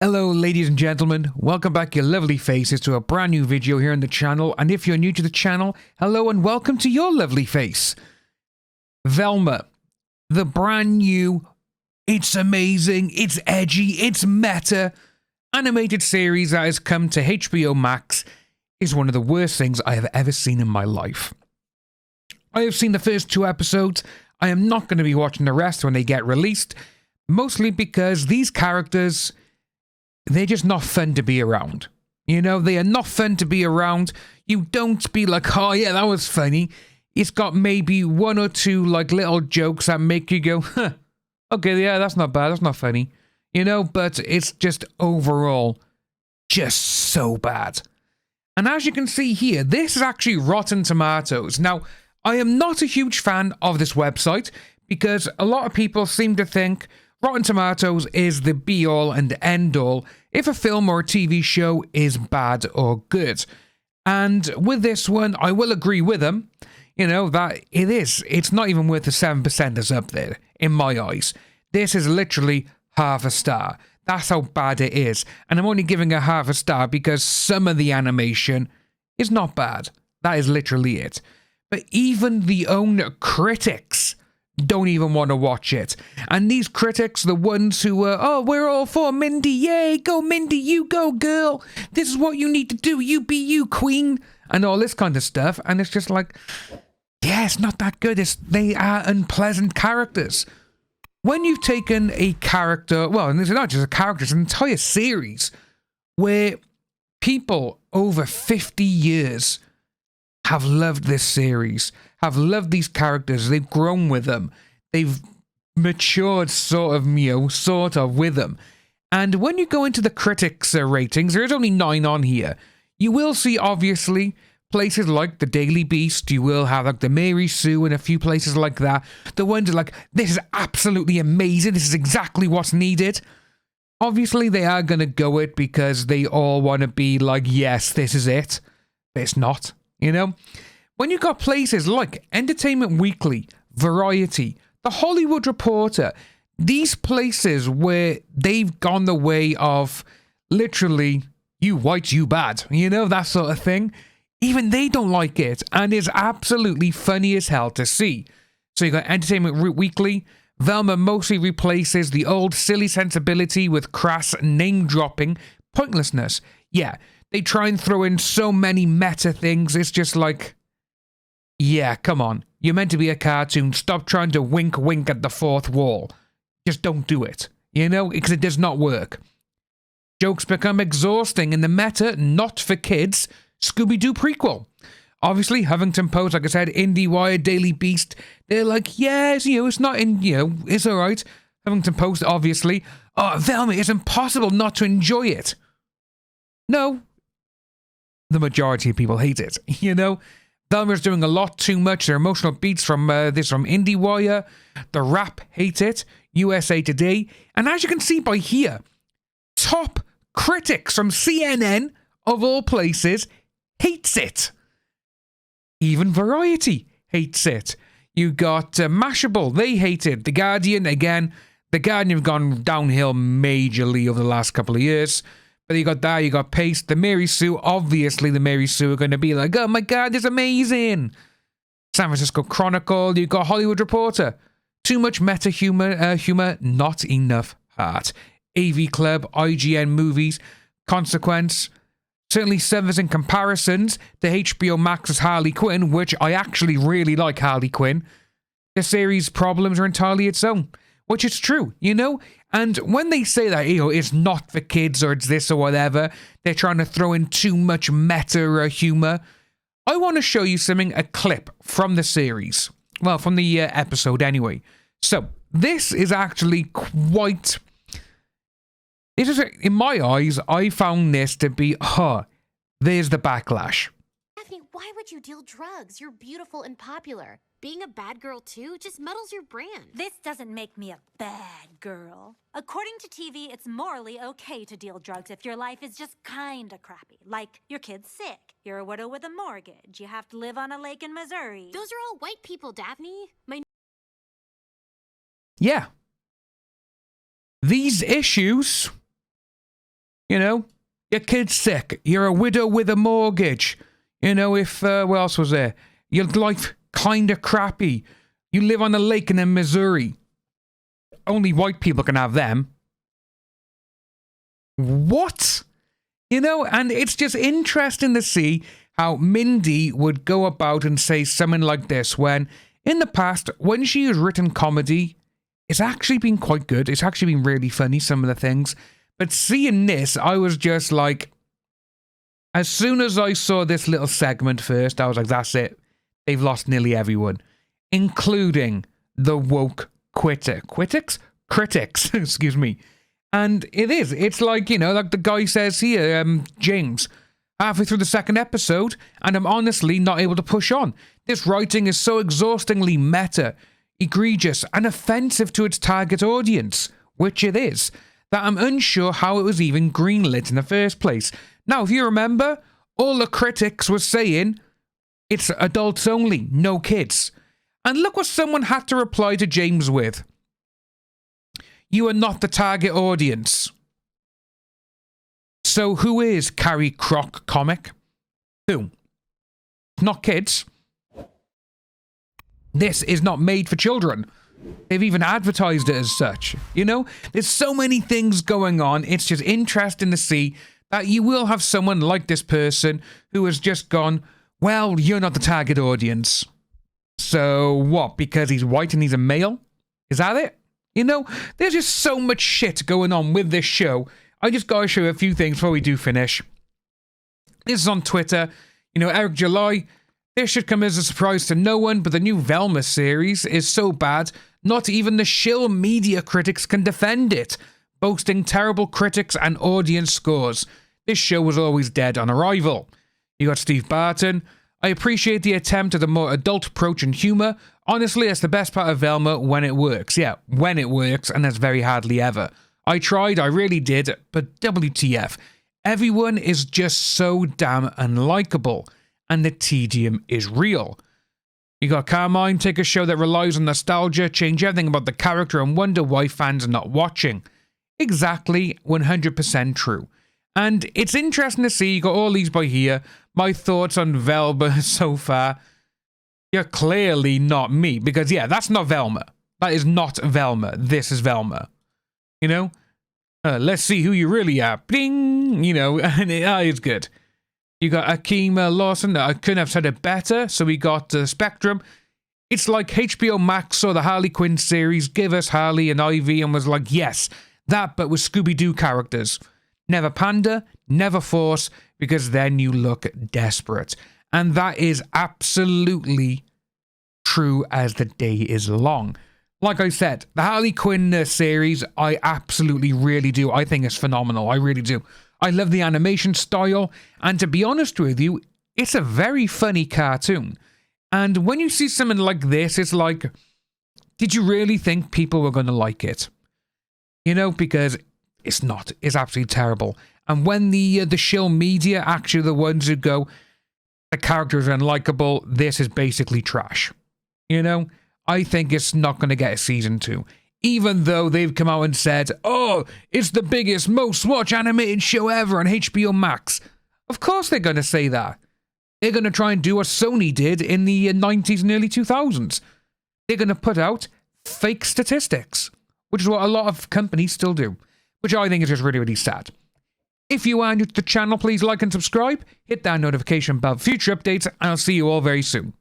Hello ladies and gentlemen, welcome back your lovely faces to a brand new video here on the channel, and if you're new to the channel, hello and welcome to your lovely face. Velma, the brand new, it's amazing, it's edgy, it's meta, animated series that has come to HBO Max is one of the worst things I have ever seen in my life. I have seen the first 2 episodes. I am not going to be watching the rest when they get released, mostly because these characters, they're just not fun to be around. You know, they are not fun to be around. You don't be like, oh yeah, that was funny. It's got maybe 1 or 2 like little jokes that make you go, huh, okay, yeah, that's not bad, that's not funny. You know, but it's just overall just so bad. And as you can see here, this is actually Rotten Tomatoes. Now, I am not a huge fan of this website because a lot of people seem to think Rotten Tomatoes is the be-all and end-all if a film or a TV show is bad or good. And with this one, I will agree with them, you know, that it is. It's not even worth the 7% that's up there, in my eyes. This is literally half a star. That's how bad it is. And I'm only giving it half a star because some of the animation is not bad. That is literally it. But even the own critics don't even want to watch it. And these critics, the ones who are, oh, we're all for Mindy, yay, go Mindy, you go girl, this is what you need to do, you be you queen, and all this kind of stuff. And it's just like, yeah, it's not that good. They are unpleasant characters. When you've taken a character, well, and it's not just a character, it's an entire series where people over 50 years have loved this series, have loved these characters, they've grown with them, they've matured sort of with them. And when you go into the critics' ratings, there's only 9 on here. You will see, obviously, places like the Daily Beast, you will have like the Mary Sue and a few places like that. The ones that are like, this is absolutely amazing, this is exactly what's needed. Obviously, they are going to go it because they all want to be like, yes, this is it. But it's not. You know, when you got places like Entertainment Weekly, Variety, The Hollywood Reporter, these places where they've gone the way of literally, you white, you bad, you know, that sort of thing, even they don't like it, and it's absolutely funny as hell to see. So you got Entertainment Weekly, Velma mostly replaces the old silly sensibility with crass name-dropping pointlessness. Yeah. They try and throw in so many meta things, it's just like, yeah, come on. You're meant to be a cartoon. Stop trying to wink at the fourth wall. Just don't do it, you know, because it does not work. Jokes become exhausting in the meta, not for kids, Scooby-Doo prequel. Obviously, Huffington Post, like I said, IndieWire, Daily Beast, they're like, yes, you know, it's not in, you know, it's all right. Huffington Post, obviously, oh, Velma, it's impossible not to enjoy it. No. The majority of people hate it, you know. Velma's doing a lot too much. Their emotional beats from from IndieWire. The Wrap hate it. USA Today. And as you can see by here, top critics from CNN, of all places, hates it. Even Variety hates it. You got Mashable. They hate it. The Guardian, again. The Guardian have gone downhill majorly over the last couple of years. But you got that, you got Paste, the Mary Sue. Obviously, the Mary Sue are going to be like, oh my god, it's amazing. San Francisco Chronicle, you got Hollywood Reporter. Too much meta humor, not enough heart. AV Club, IGN Movies, Consequence. Certainly suffers in comparisons to HBO Max's Harley Quinn, which I actually really like Harley Quinn. The series' problems are entirely its own, which is true, you know? And when they say that, you know, it's not for kids or it's this or whatever, they're trying to throw in too much meta humor. I want to show you a clip from the series. Well, from the episode anyway. So, this is actually quite... in my eyes, I found this to be, there's the backlash. Daphne, why would you deal drugs? You're beautiful and popular. Being a bad girl, too, just muddles your brand. This doesn't make me a bad girl. According to TV, it's morally okay to deal drugs if your life is just kinda crappy. Like, your kid's sick, you're a widow with a mortgage, you have to live on a lake in Missouri. Those are all white people, Daphne. Yeah. These issues You know, your kid's sick. You're a widow with a mortgage. You know, if, what else was there? Your life kind of crappy. You live on a lake in Missouri. Only white people can have them. What? You know, and it's just interesting to see how Mindy would go about and say something like this when, in the past, when she has written comedy, it's actually been quite good. It's actually been really funny, some of the things. But seeing this, I was just like, as soon as I saw this little segment first, I was like, that's it. They've lost nearly everyone, including the woke critics, excuse me. And it's like, you know, like the guy says here, James, halfway through the second episode, and I'm honestly not able to push on. This writing is so exhaustingly meta, egregious, and offensive to its target audience, which it is, that I'm unsure how it was even greenlit in the first place. Now, if you remember, all the critics were saying it's adults only, no kids. And look what someone had to reply to James with. You are not the target audience. So who is Carrie Croc comic? Who? Not kids. This is not made for children. They've even advertised it as such. You know, there's so many things going on. It's just interesting to see that you will have someone like this person who has just gone, well, you're not the target audience. So what? Because he's white and he's a male? Is that it? You know, there's just so much shit going on with this show. I just gotta show you a few things before we do finish. This is on Twitter. You know, Eric July, this should come as a surprise to no one, but the new Velma series is so bad, not even the Shill media critics can defend it, boasting terrible critics and audience scores. This show was always dead on arrival. You got Steve Barton. I appreciate the attempt at a more adult approach and humour. Honestly, it's the best part of Velma when it works. Yeah, when it works, and that's very hardly ever. I tried, I really did, but WTF. Everyone is just so damn unlikable, and the tedium is real. You got Carmine, take a show that relies on nostalgia, change everything about the character, and wonder why fans are not watching. Exactly, 100% true. And it's interesting to see, you got all these by here, my thoughts on Velma so far. You're clearly not me, because yeah, that's not Velma. That is not Velma. This is Velma. You know? Let's see who you really are. Bling! You know, and it's good. You got Akeem Lawson. I couldn't have said it better. So we got Spectrum. It's like HBO Max saw the Harley Quinn series, give us Harley and Ivy, and was like, yes, that, but with Scooby-Doo characters. Never pander, never force, because then you look desperate. And that is absolutely true as the day is long. Like I said, the Harley Quinn series, I absolutely really do. I think it's phenomenal. I really do. I love the animation style. And to be honest with you, it's a very funny cartoon. And when you see something like this, it's like, did you really think people were going to like it? You know, because it's not. It's absolutely terrible. And when the Shill media actually the ones who go, the characters are unlikable, this is basically trash. You know, I think it's not going to get a season 2. Even though they've come out and said, oh, it's the biggest, most watched animated show ever on HBO Max. Of course they're going to say that. They're going to try and do what Sony did in the 90s and early 2000s. They're going to put out fake statistics, which is what a lot of companies still do, which I think is just really, really sad. If you are new to the channel, please like and subscribe, hit that notification bell for future updates, and I'll see you all very soon.